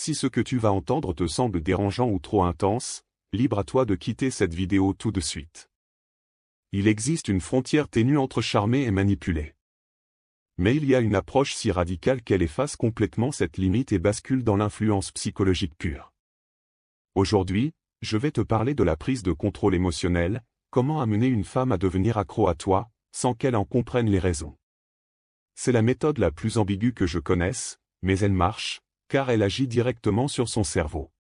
Si ce que tu vas entendre te semble dérangeant ou trop intense, libre à toi de quitter cette vidéo tout de suite. Il existe une frontière ténue entre charmer et manipuler. Mais il y a une approche si radicale qu'elle efface complètement cette limite et bascule dans l'influence psychologique pure. Aujourd'hui, je vais te parler de la prise de contrôle émotionnel, comment amener une femme à devenir accro à toi, sans qu'elle en comprenne les raisons. C'est la méthode la plus ambiguë que je connaisse, mais elle marche, car elle agit directement sur son cerveau.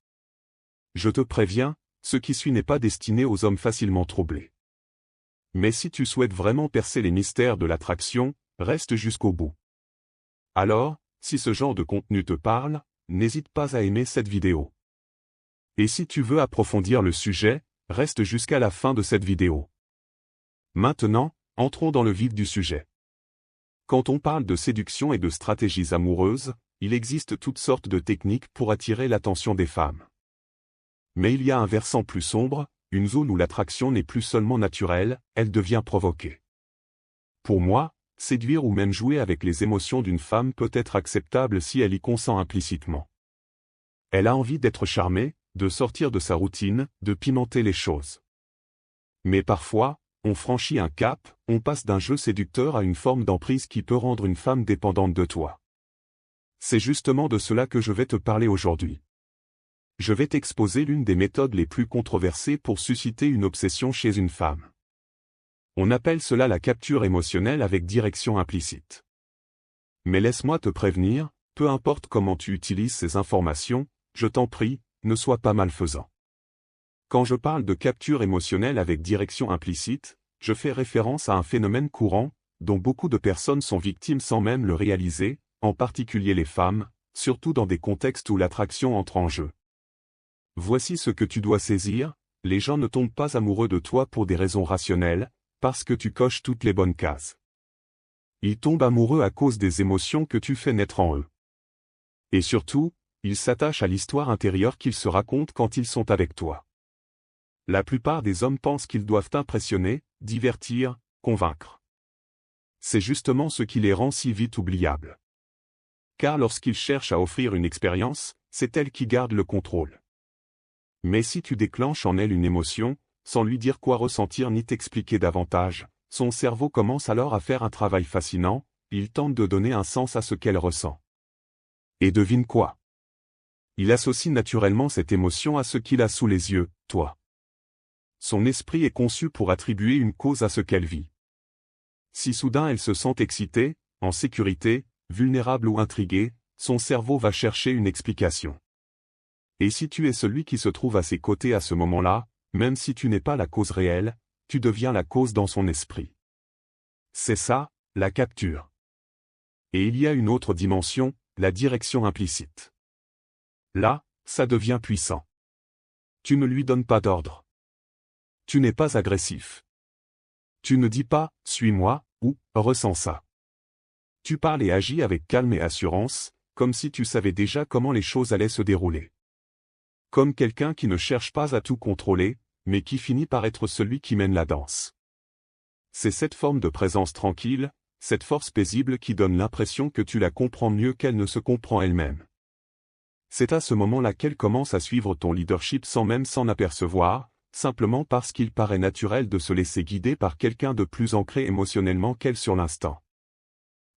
Je te préviens, ce qui suit n'est pas destiné aux hommes facilement troublés. Mais si tu souhaites vraiment percer les mystères de l'attraction, reste jusqu'au bout. Alors, si ce genre de contenu te parle, n'hésite pas à aimer cette vidéo. Et si tu veux approfondir le sujet, reste jusqu'à la fin de cette vidéo. Maintenant, entrons dans le vif du sujet. Quand on parle de séduction et de stratégies amoureuses, il existe toutes sortes de techniques pour attirer l'attention des femmes. Mais il y a un versant plus sombre, une zone où l'attraction n'est plus seulement naturelle, elle devient provoquée. Pour moi, séduire ou même jouer avec les émotions d'une femme peut être acceptable si elle y consent implicitement. Elle a envie d'être charmée, de sortir de sa routine, de pimenter les choses. Mais parfois, on franchit un cap, on passe d'un jeu séducteur à une forme d'emprise qui peut rendre une femme dépendante de toi. C'est justement de cela que je vais te parler aujourd'hui. Je vais t'exposer l'une des méthodes les plus controversées pour susciter une obsession chez une femme. On appelle cela la capture émotionnelle avec direction implicite. Mais laisse-moi te prévenir, peu importe comment tu utilises ces informations, je t'en prie, ne sois pas malfaisant. Quand je parle de capture émotionnelle avec direction implicite, je fais référence à un phénomène courant, dont beaucoup de personnes sont victimes sans même le réaliser, en particulier les femmes, surtout dans des contextes où l'attraction entre en jeu. Voici ce que tu dois saisir, les gens ne tombent pas amoureux de toi pour des raisons rationnelles, parce que tu coches toutes les bonnes cases. Ils tombent amoureux à cause des émotions que tu fais naître en eux. Et surtout, ils s'attachent à l'histoire intérieure qu'ils se racontent quand ils sont avec toi. La plupart des hommes pensent qu'ils doivent impressionner, divertir, convaincre. C'est justement ce qui les rend si vite oubliables. Car lorsqu'ils cherchent à offrir une expérience, c'est elle qui garde le contrôle. Mais si tu déclenches en elle une émotion, sans lui dire quoi ressentir ni t'expliquer davantage, son cerveau commence alors à faire un travail fascinant, il tente de donner un sens à ce qu'elle ressent. Et devine quoi? Il associe naturellement cette émotion à ce qu'il a sous les yeux, toi. Son esprit est conçu pour attribuer une cause à ce qu'elle vit. Si soudain elle se sent excitée, en sécurité, vulnérable ou intriguée, son cerveau va chercher une explication. Et si tu es celui qui se trouve à ses côtés à ce moment-là, même si tu n'es pas la cause réelle, tu deviens la cause dans son esprit. C'est ça, la capture. Et il y a une autre dimension, la direction implicite. Là, ça devient puissant. Tu ne lui donnes pas d'ordre. Tu n'es pas agressif. Tu ne dis pas « suis-moi » ou « ressens ça ». Tu parles et agis avec calme et assurance, comme si tu savais déjà comment les choses allaient se dérouler. Comme quelqu'un qui ne cherche pas à tout contrôler, mais qui finit par être celui qui mène la danse. C'est cette forme de présence tranquille, cette force paisible qui donne l'impression que tu la comprends mieux qu'elle ne se comprend elle-même. C'est à ce moment-là qu'elle commence à suivre ton leadership sans même s'en apercevoir, simplement parce qu'il paraît naturel de se laisser guider par quelqu'un de plus ancré émotionnellement qu'elle sur l'instant.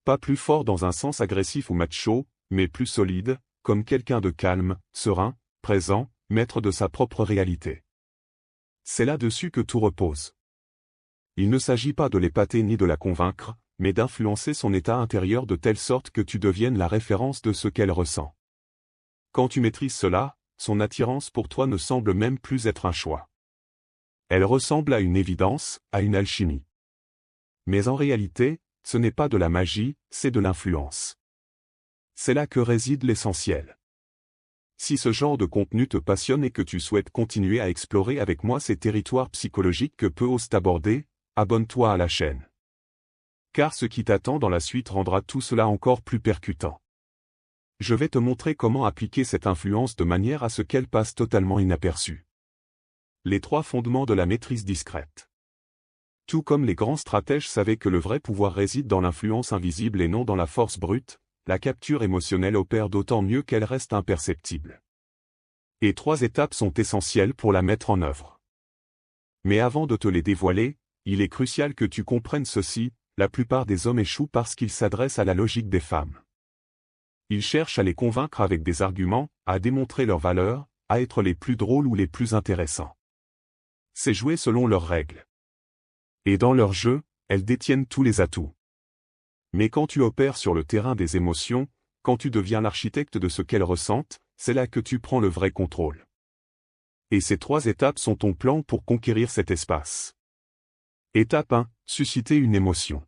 Pas plus fort dans un sens agressif ou macho, mais plus solide, comme quelqu'un de calme, serein, présent, maître de sa propre réalité. C'est là-dessus que tout repose. Il ne s'agit pas de l'épater ni de la convaincre, mais d'influencer son état intérieur de telle sorte que tu deviennes la référence de ce qu'elle ressent. Quand tu maîtrises cela, son attirance pour toi ne semble même plus être un choix. Elle ressemble à une évidence, à une alchimie. Mais en réalité, ce n'est pas de la magie, c'est de l'influence. C'est là que réside l'essentiel. Si ce genre de contenu te passionne et que tu souhaites continuer à explorer avec moi ces territoires psychologiques que peu osent aborder, abonne-toi à la chaîne. Car ce qui t'attend dans la suite rendra tout cela encore plus percutant. Je vais te montrer comment appliquer cette influence de manière à ce qu'elle passe totalement inaperçue. Les 3 fondements de la maîtrise discrète. Tout comme les grands stratèges savaient que le vrai pouvoir réside dans l'influence invisible et non dans la force brute, la capture émotionnelle opère d'autant mieux qu'elle reste imperceptible. Et 3 étapes sont essentielles pour la mettre en œuvre. Mais avant de te les dévoiler, il est crucial que tu comprennes ceci, la plupart des hommes échouent parce qu'ils s'adressent à la logique des femmes. Ils cherchent à les convaincre avec des arguments, à démontrer leur valeur, à être les plus drôles ou les plus intéressants. C'est jouer selon leurs règles. Et dans leur jeu, elles détiennent tous les atouts. Mais quand tu opères sur le terrain des émotions, quand tu deviens l'architecte de ce qu'elles ressentent, c'est là que tu prends le vrai contrôle. Et ces 3 étapes sont ton plan pour conquérir cet espace. Étape 1. Susciter une émotion.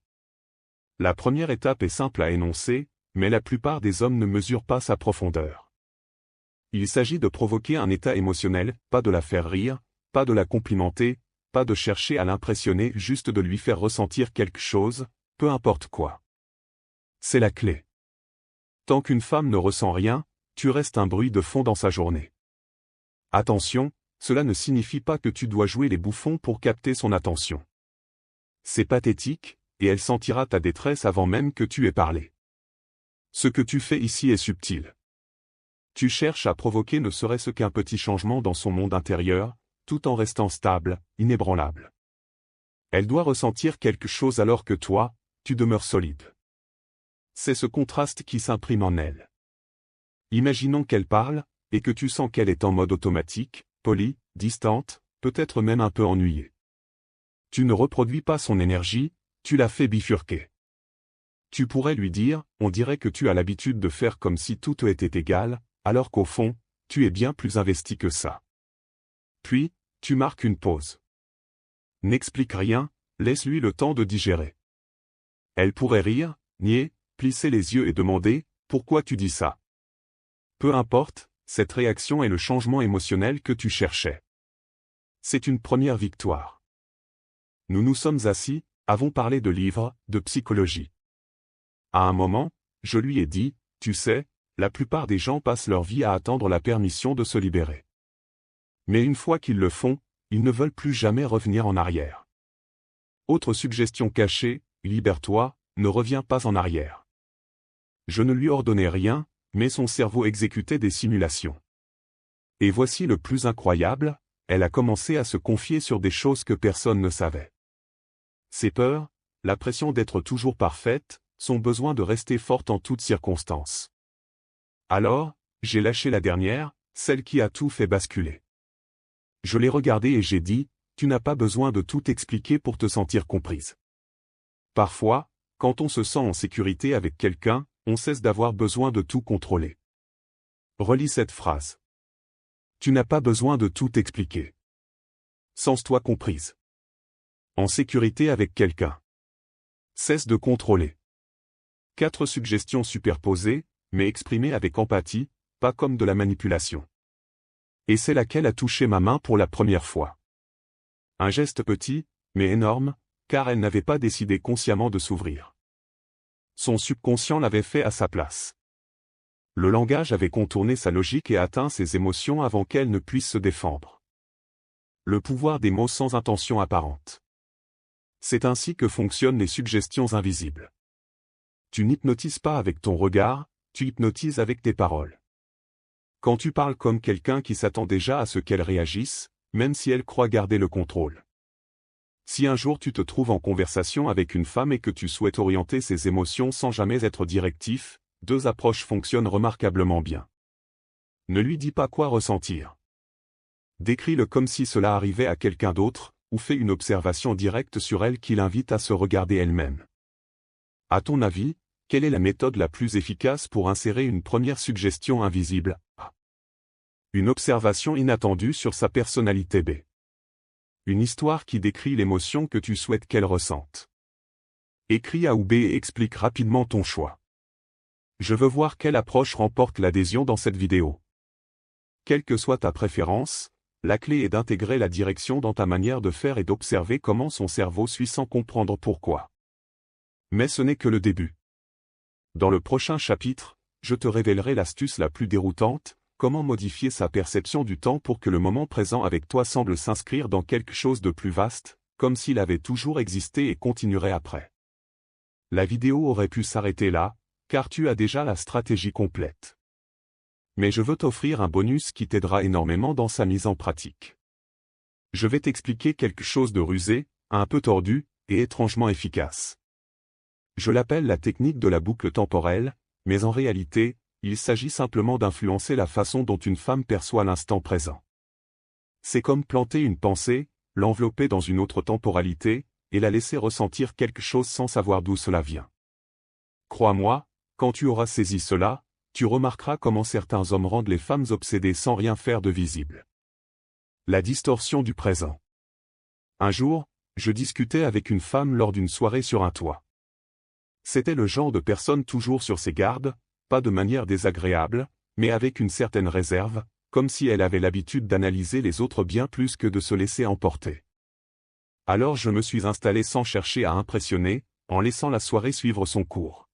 La première étape est simple à énoncer, mais la plupart des hommes ne mesurent pas sa profondeur. Il s'agit de provoquer un état émotionnel, pas de la faire rire, pas de la complimenter, pas de chercher à l'impressionner, juste de lui faire ressentir quelque chose, peu importe quoi. C'est la clé. Tant qu'une femme ne ressent rien, tu restes un bruit de fond dans sa journée. Attention, cela ne signifie pas que tu dois jouer les bouffons pour capter son attention. C'est pathétique, et elle sentira ta détresse avant même que tu aies parlé. Ce que tu fais ici est subtil. Tu cherches à provoquer ne serait-ce qu'un petit changement dans son monde intérieur, tout en restant stable, inébranlable. Elle doit ressentir quelque chose alors que toi, tu demeures solide. C'est ce contraste qui s'imprime en elle. Imaginons qu'elle parle, et que tu sens qu'elle est en mode automatique, polie, distante, peut-être même un peu ennuyée. Tu ne reproduis pas son énergie, tu la fais bifurquer. Tu pourrais lui dire, on dirait que tu as l'habitude de faire comme si tout était égal, alors qu'au fond, tu es bien plus investi que ça. Puis, tu marques une pause. N'explique rien, laisse-lui le temps de digérer. Elle pourrait rire, nier, plisser les yeux et demander, pourquoi tu dis ça? Peu importe, cette réaction est le changement émotionnel que tu cherchais. C'est une première victoire. Nous nous sommes assis, avons parlé de livres, de psychologie. À un moment, je lui ai dit, tu sais, la plupart des gens passent leur vie à attendre la permission de se libérer. Mais une fois qu'ils le font, ils ne veulent plus jamais revenir en arrière. Autre suggestion cachée, libère-toi, ne reviens pas en arrière. Je ne lui ordonnais rien, mais son cerveau exécutait des simulations. Et voici le plus incroyable, elle a commencé à se confier sur des choses que personne ne savait. Ses peurs, la pression d'être toujours parfaite, son besoin de rester forte en toutes circonstances. Alors, j'ai lâché la dernière, celle qui a tout fait basculer. Je l'ai regardée et j'ai dit, tu n'as pas besoin de tout expliquer pour te sentir comprise. Parfois, quand on se sent en sécurité avec quelqu'un, on cesse d'avoir besoin de tout contrôler. Relis cette phrase. Tu n'as pas besoin de tout expliquer. Sens-toi comprise. En sécurité avec quelqu'un. Cesse de contrôler. 4 suggestions superposées, mais exprimées avec empathie, pas comme de la manipulation. Et c'est laquelle a touché ma main pour la première fois. Un geste petit, mais énorme, car elle n'avait pas décidé consciemment de s'ouvrir. Son subconscient l'avait fait à sa place. Le langage avait contourné sa logique et atteint ses émotions avant qu'elle ne puisse se défendre. Le pouvoir des mots sans intention apparente. C'est ainsi que fonctionnent les suggestions invisibles. Tu n'hypnotises pas avec ton regard, tu hypnotises avec tes paroles. Quand tu parles comme quelqu'un qui s'attend déjà à ce qu'elle réagisse, même si elle croit garder le contrôle. Si un jour tu te trouves en conversation avec une femme et que tu souhaites orienter ses émotions sans jamais être directif, 2 approches fonctionnent remarquablement bien. Ne lui dis pas quoi ressentir. Décris-le comme si cela arrivait à quelqu'un d'autre, ou fais une observation directe sur elle qui l'invite à se regarder elle-même. À ton avis, quelle est la méthode la plus efficace pour insérer une première suggestion invisible A. Une observation inattendue sur sa personnalité B. Une histoire qui décrit l'émotion que tu souhaites qu'elle ressente. Écris A ou B et explique rapidement ton choix. Je veux voir quelle approche remporte l'adhésion dans cette vidéo. Quelle que soit ta préférence, la clé est d'intégrer la direction dans ta manière de faire et d'observer comment son cerveau suit sans comprendre pourquoi. Mais ce n'est que le début. Dans le prochain chapitre, je te révélerai l'astuce la plus déroutante, comment modifier sa perception du temps pour que le moment présent avec toi semble s'inscrire dans quelque chose de plus vaste, comme s'il avait toujours existé et continuerait après. La vidéo aurait pu s'arrêter là, car tu as déjà la stratégie complète. Mais je veux t'offrir un bonus qui t'aidera énormément dans sa mise en pratique. Je vais t'expliquer quelque chose de rusé, un peu tordu, et étrangement efficace. Je l'appelle la technique de la boucle temporelle, mais en réalité, il s'agit simplement d'influencer la façon dont une femme perçoit l'instant présent. C'est comme planter une pensée, l'envelopper dans une autre temporalité, et la laisser ressentir quelque chose sans savoir d'où cela vient. Crois-moi, quand tu auras saisi cela, tu remarqueras comment certains hommes rendent les femmes obsédées sans rien faire de visible. La distorsion du présent. Un jour, je discutais avec une femme lors d'une soirée sur un toit. C'était le genre de personne toujours sur ses gardes, pas de manière désagréable, mais avec une certaine réserve, comme si elle avait l'habitude d'analyser les autres bien plus que de se laisser emporter. Alors je me suis installé sans chercher à impressionner, en laissant la soirée suivre son cours.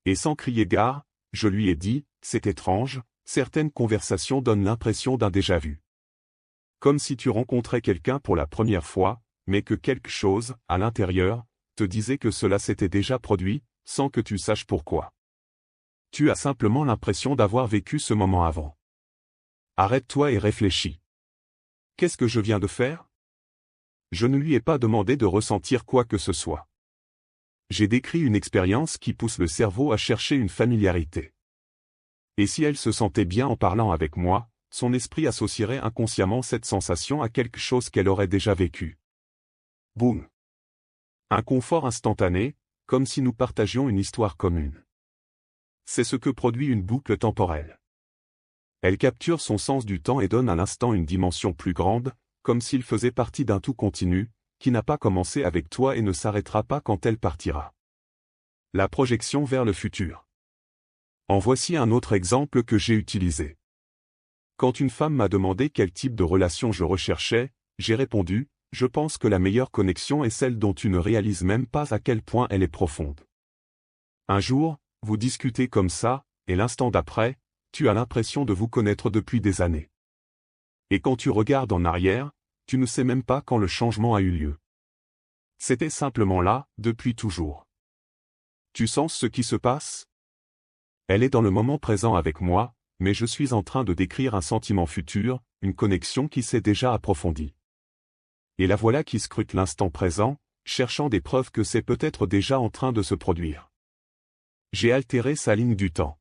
Et sans crier gare, je lui ai dit, c'est étrange, certaines conversations donnent l'impression d'un déjà-vu. Comme si tu rencontrais quelqu'un pour la première fois, mais que quelque chose, à l'intérieur, te disait que cela s'était déjà produit, sans que tu saches pourquoi. Tu as simplement l'impression d'avoir vécu ce moment avant. Arrête-toi et réfléchis. Qu'est-ce que je viens de faire? Je ne lui ai pas demandé de ressentir quoi que ce soit. J'ai décrit une expérience qui pousse le cerveau à chercher une familiarité. Et si elle se sentait bien en parlant avec moi, son esprit associerait inconsciemment cette sensation à quelque chose qu'elle aurait déjà vécu. Boum! Un confort instantané, comme si nous partagions une histoire commune. C'est ce que produit une boucle temporelle. Elle capture son sens du temps et donne à l'instant une dimension plus grande, comme s'il faisait partie d'un tout continu, qui n'a pas commencé avec toi et ne s'arrêtera pas quand elle partira. La projection vers le futur. En voici un autre exemple que j'ai utilisé. Quand une femme m'a demandé quel type de relation je recherchais, j'ai répondu, je pense que la meilleure connexion est celle dont tu ne réalises même pas à quel point elle est profonde. Un jour, vous discutez comme ça, et l'instant d'après, tu as l'impression de vous connaître depuis des années. Et quand tu regardes en arrière, tu ne sais même pas quand le changement a eu lieu. C'était simplement là, depuis toujours. Tu sens ce qui se passe? Elle est dans le moment présent avec moi, mais je suis en train de décrire un sentiment futur, une connexion qui s'est déjà approfondie. Et la voilà qui scrute l'instant présent, cherchant des preuves que c'est peut-être déjà en train de se produire. J'ai altéré sa ligne du temps.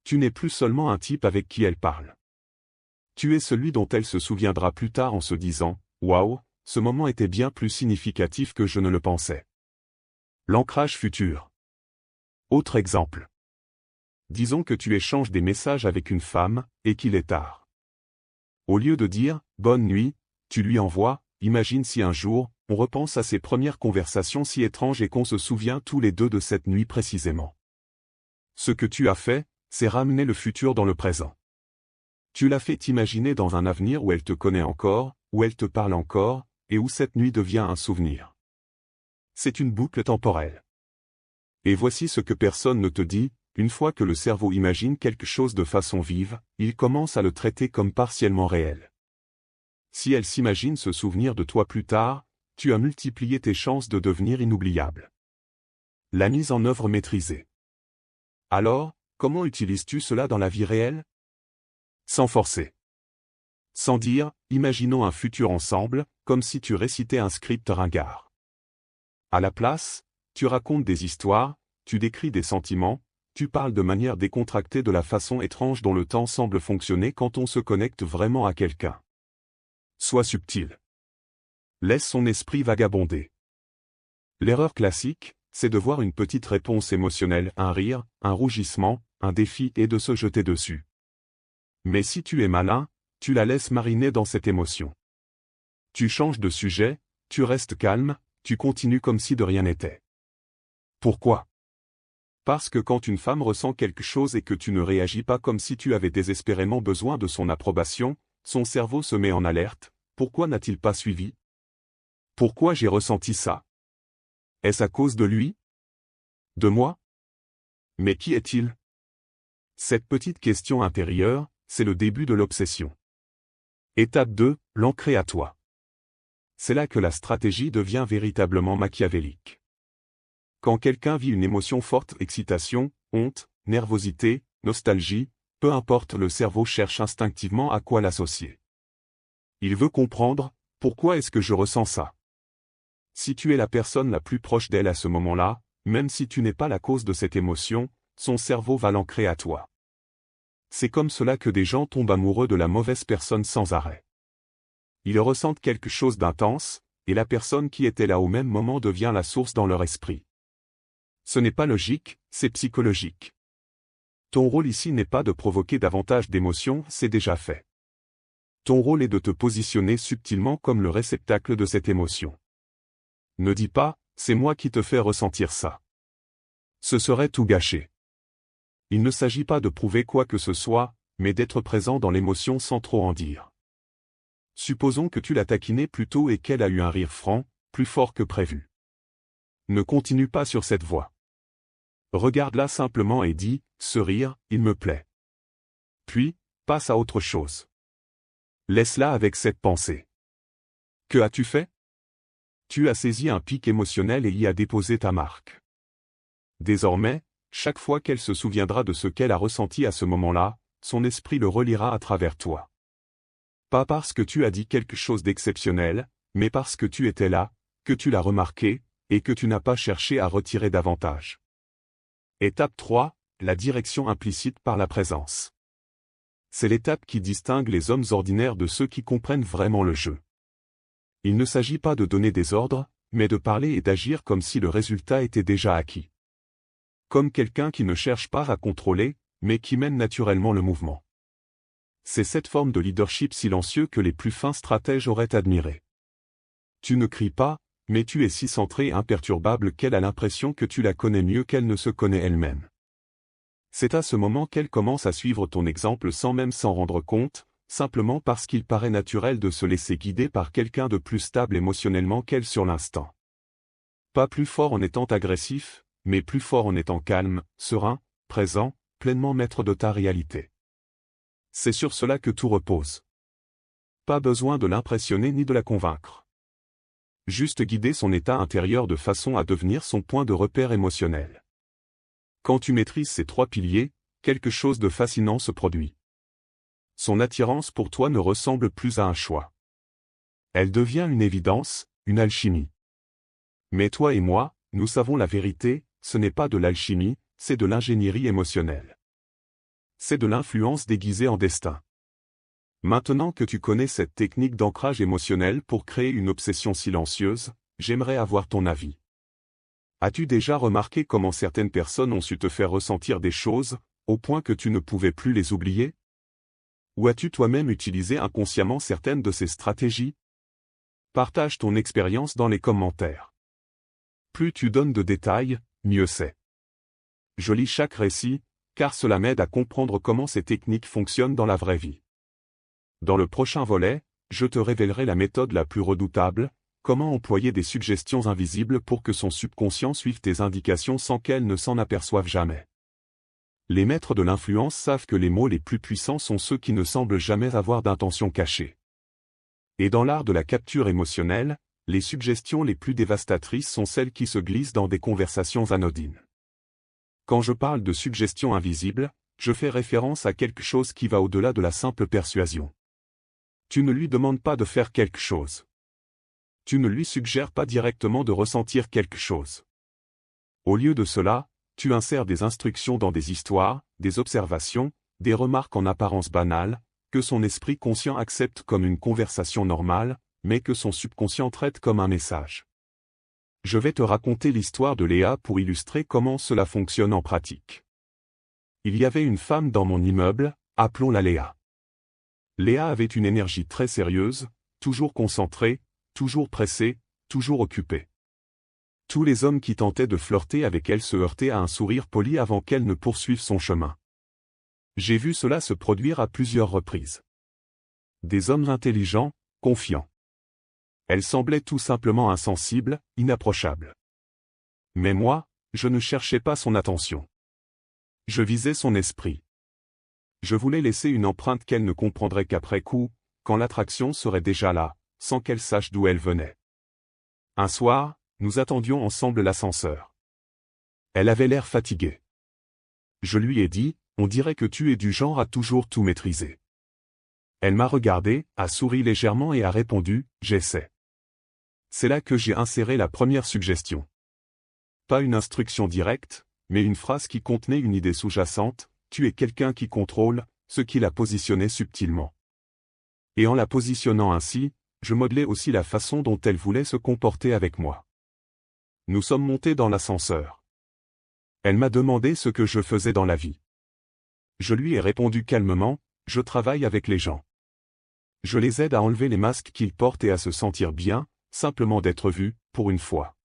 Tu n'es plus seulement un type avec qui elle parle. Tu es celui dont elle se souviendra plus tard en se disant « Waouh, ce moment était bien plus significatif que je ne le pensais. » L'ancrage futur. Autre exemple. Disons que tu échanges des messages avec une femme, et qu'il est tard. Au lieu de dire « Bonne nuit », tu lui envoies « Imagine si un jour, on repense à ces premières conversations si étranges et qu'on se souvient tous les deux de cette nuit précisément. » Ce que tu as fait, c'est ramener le futur dans le présent. Tu l'as fait t'imaginer dans un avenir où elle te connaît encore, où elle te parle encore, et où cette nuit devient un souvenir. C'est une boucle temporelle. Et voici ce que personne ne te dit, une fois que le cerveau imagine quelque chose de façon vive, il commence à le traiter comme partiellement réel. Si elle s'imagine se souvenir de toi plus tard, tu as multiplié tes chances de devenir inoubliable. La mise en œuvre maîtrisée. Alors, comment utilises-tu cela dans la vie réelle? Sans forcer. Sans dire, imaginons un futur ensemble, comme si tu récitais un script ringard. À la place, tu racontes des histoires, tu décris des sentiments, tu parles de manière décontractée de la façon étrange dont le temps semble fonctionner quand on se connecte vraiment à quelqu'un. Sois subtil. Laisse son esprit vagabonder. L'erreur classique, c'est de voir une petite réponse émotionnelle, un rire, un rougissement, un défi et de se jeter dessus. Mais si tu es malin, tu la laisses mariner dans cette émotion. Tu changes de sujet, tu restes calme, tu continues comme si de rien n'était. Pourquoi? Parce que quand une femme ressent quelque chose et que tu ne réagis pas comme si tu avais désespérément besoin de son approbation, son cerveau se met en alerte. Pourquoi n'a-t-il pas suivi? Pourquoi j'ai ressenti ça? Est-ce à cause de lui? De moi? Mais qui est-il? Cette petite question intérieure, c'est le début de l'obsession. Étape 2, l'ancrer à toi. C'est là que la stratégie devient véritablement machiavélique. Quand quelqu'un vit une émotion forte, excitation, honte, nervosité, nostalgie, peu importe, le cerveau cherche instinctivement à quoi l'associer. Il veut comprendre, pourquoi est-ce que je ressens ça? Si tu es la personne la plus proche d'elle à ce moment-là, même si tu n'es pas la cause de cette émotion, son cerveau va l'ancrer à toi. C'est comme cela que des gens tombent amoureux de la mauvaise personne sans arrêt. Ils ressentent quelque chose d'intense, et la personne qui était là au même moment devient la source dans leur esprit. Ce n'est pas logique, c'est psychologique. Ton rôle ici n'est pas de provoquer davantage d'émotions, c'est déjà fait. Ton rôle est de te positionner subtilement comme le réceptacle de cette émotion. Ne dis pas, c'est moi qui te fais ressentir ça. Ce serait tout gâcher. Il ne s'agit pas de prouver quoi que ce soit, mais d'être présent dans l'émotion sans trop en dire. Supposons que tu l'as taquinée plus tôt et qu'elle a eu un rire franc, plus fort que prévu. Ne continue pas sur cette voie. Regarde-la simplement et dis, ce rire, il me plaît. Puis, passe à autre chose. Laisse-la avec cette pensée. Que as-tu fait? Tu as saisi un pic émotionnel et y as déposé ta marque. Désormais, chaque fois qu'elle se souviendra de ce qu'elle a ressenti à ce moment-là, son esprit le relira à travers toi. Pas parce que tu as dit quelque chose d'exceptionnel, mais parce que tu étais là, que tu l'as remarqué, et que tu n'as pas cherché à retirer davantage. Étape 3, la direction implicite par la présence. C'est l'étape qui distingue les hommes ordinaires de ceux qui comprennent vraiment le jeu. Il ne s'agit pas de donner des ordres, mais de parler et d'agir comme si le résultat était déjà acquis. Comme quelqu'un qui ne cherche pas à contrôler, mais qui mène naturellement le mouvement. C'est cette forme de leadership silencieux que les plus fins stratèges auraient admiré. Tu ne cries pas, mais tu es si centré et imperturbable qu'elle a l'impression que tu la connais mieux qu'elle ne se connaît elle-même. C'est à ce moment qu'elle commence à suivre ton exemple sans même s'en rendre compte, simplement parce qu'il paraît naturel de se laisser guider par quelqu'un de plus stable émotionnellement qu'elle sur l'instant. Pas plus fort en étant agressif, mais plus fort en étant calme, serein, présent, pleinement maître de ta réalité. C'est sur cela que tout repose. Pas besoin de l'impressionner ni de la convaincre. Juste guider son état intérieur de façon à devenir son point de repère émotionnel. Quand tu maîtrises ces 3 piliers, quelque chose de fascinant se produit. Son attirance pour toi ne ressemble plus à un choix. Elle devient une évidence, une alchimie. Mais toi et moi, nous savons la vérité, ce n'est pas de l'alchimie, c'est de l'ingénierie émotionnelle. C'est de l'influence déguisée en destin. Maintenant que tu connais cette technique d'ancrage émotionnel pour créer une obsession silencieuse, j'aimerais avoir ton avis. As-tu déjà remarqué comment certaines personnes ont su te faire ressentir des choses, au point que tu ne pouvais plus les oublier? Ou as-tu toi-même utilisé inconsciemment certaines de ces stratégies? Partage ton expérience dans les commentaires. Plus tu donnes de détails, mieux c'est. Je lis chaque récit, car cela m'aide à comprendre comment ces techniques fonctionnent dans la vraie vie. Dans le prochain volet, je te révélerai la méthode la plus redoutable, comment employer des suggestions invisibles pour que son subconscient suive tes indications sans qu'elle ne s'en aperçoive jamais. Les maîtres de l'influence savent que les mots les plus puissants sont ceux qui ne semblent jamais avoir d'intention cachée. Et dans l'art de la capture émotionnelle, les suggestions les plus dévastatrices sont celles qui se glissent dans des conversations anodines. Quand je parle de suggestion invisible, je fais référence à quelque chose qui va au-delà de la simple persuasion. Tu ne lui demandes pas de faire quelque chose. Tu ne lui suggères pas directement de ressentir quelque chose. Au lieu de cela, tu insères des instructions dans des histoires, des observations, des remarques en apparence banales, que son esprit conscient accepte comme une conversation normale, mais que son subconscient traite comme un message. Je vais te raconter l'histoire de Léa pour illustrer comment cela fonctionne en pratique. Il y avait une femme dans mon immeuble, appelons-la Léa. Léa avait une énergie très sérieuse, toujours concentrée, toujours pressée, toujours occupée. Tous les hommes qui tentaient de flirter avec elle se heurtaient à un sourire poli avant qu'elle ne poursuive son chemin. J'ai vu cela se produire à plusieurs reprises. Des hommes intelligents, confiants. Elle semblait tout simplement insensible, inapprochable. Mais moi, je ne cherchais pas son attention. Je visais son esprit. Je voulais laisser une empreinte qu'elle ne comprendrait qu'après coup, quand l'attraction serait déjà là, sans qu'elle sache d'où elle venait. Un soir, nous attendions ensemble l'ascenseur. Elle avait l'air fatiguée. Je lui ai dit, on dirait que tu es du genre à toujours tout maîtriser. Elle m'a regardé, a souri légèrement et a répondu, j'essaie. C'est là que j'ai inséré la première suggestion. Pas une instruction directe, mais une phrase qui contenait une idée sous-jacente, tu es quelqu'un qui contrôle, ce qui la positionnait subtilement. Et en la positionnant ainsi, je modelais aussi la façon dont elle voulait se comporter avec moi. Nous sommes montés dans l'ascenseur. Elle m'a demandé ce que je faisais dans la vie. Je lui ai répondu calmement, je travaille avec les gens. Je les aide à enlever les masques qu'ils portent et à se sentir bien, simplement d'être vus, pour une fois.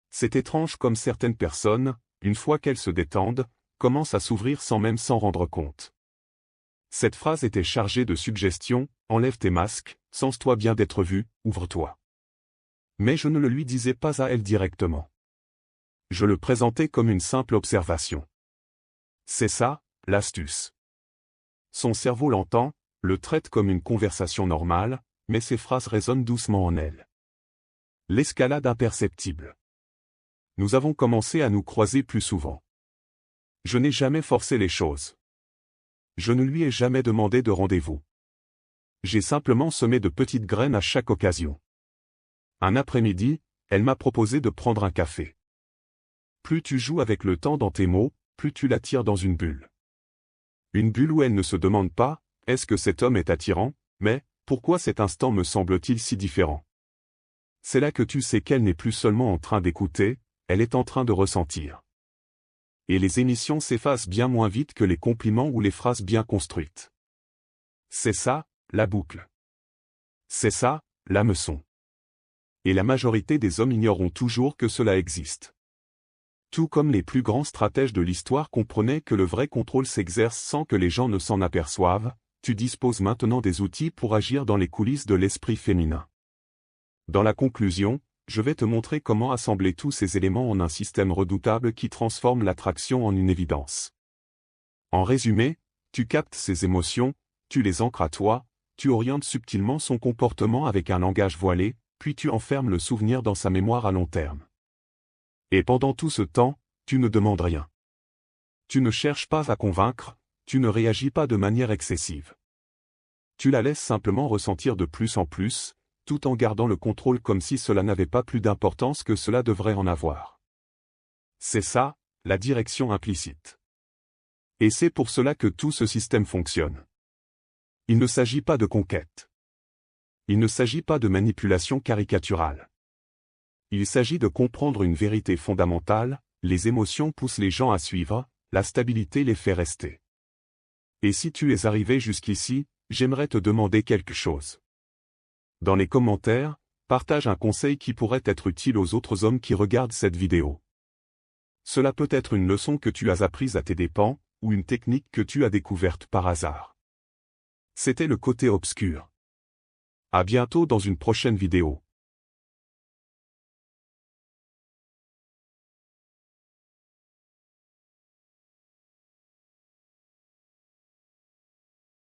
C'est étrange comme certaines personnes, une fois qu'elles se détendent, commencent à s'ouvrir sans même s'en rendre compte. Cette phrase était chargée de suggestions, enlève tes masques, sens-toi bien d'être vu, ouvre-toi. Mais je ne le lui disais pas à elle directement. Je le présentais comme une simple observation. C'est ça, l'astuce. Son cerveau l'entend, le traite comme une conversation normale, mais ses phrases résonnent doucement en elle. L'escalade imperceptible. Nous avons commencé à nous croiser plus souvent. Je n'ai jamais forcé les choses. Je ne lui ai jamais demandé de rendez-vous. J'ai simplement semé de petites graines à chaque occasion. Un après-midi, elle m'a proposé de prendre un café. Plus tu joues avec le temps dans tes mots, plus tu l'attires dans une bulle. Une bulle où elle ne se demande pas, est-ce que cet homme est attirant, mais, pourquoi cet instant me semble-t-il si différent? C'est là que tu sais qu'elle n'est plus seulement en train d'écouter, elle est en train de ressentir. Et les émissions s'effacent bien moins vite que les compliments ou les phrases bien construites. C'est ça, la boucle. C'est ça, l'hameçon. Et la majorité des hommes ignoreront toujours que cela existe. Tout comme les plus grands stratèges de l'histoire comprenaient que le vrai contrôle s'exerce sans que les gens ne s'en aperçoivent, tu disposes maintenant des outils pour agir dans les coulisses de l'esprit féminin. Dans la conclusion, je vais te montrer comment assembler tous ces éléments en un système redoutable qui transforme l'attraction en une évidence. En résumé, tu captes ses émotions, tu les ancres à toi, tu orientes subtilement son comportement avec un langage voilé, puis tu enfermes le souvenir dans sa mémoire à long terme. Et pendant tout ce temps, tu ne demandes rien. Tu ne cherches pas à convaincre, tu ne réagis pas de manière excessive. Tu la laisses simplement ressentir de plus en plus, tout en gardant le contrôle comme si cela n'avait pas plus d'importance que cela devrait en avoir. C'est ça, la direction implicite. Et c'est pour cela que tout ce système fonctionne. Il ne s'agit pas de conquête. Il ne s'agit pas de manipulation caricaturale. Il s'agit de comprendre une vérité fondamentale, les émotions poussent les gens à suivre, la stabilité les fait rester. Et si tu es arrivé jusqu'ici, j'aimerais te demander quelque chose. Dans les commentaires, partage un conseil qui pourrait être utile aux autres hommes qui regardent cette vidéo. Cela peut être une leçon que tu as apprise à tes dépens, ou une technique que tu as découverte par hasard. C'était le côté obscur. À bientôt dans une prochaine vidéo.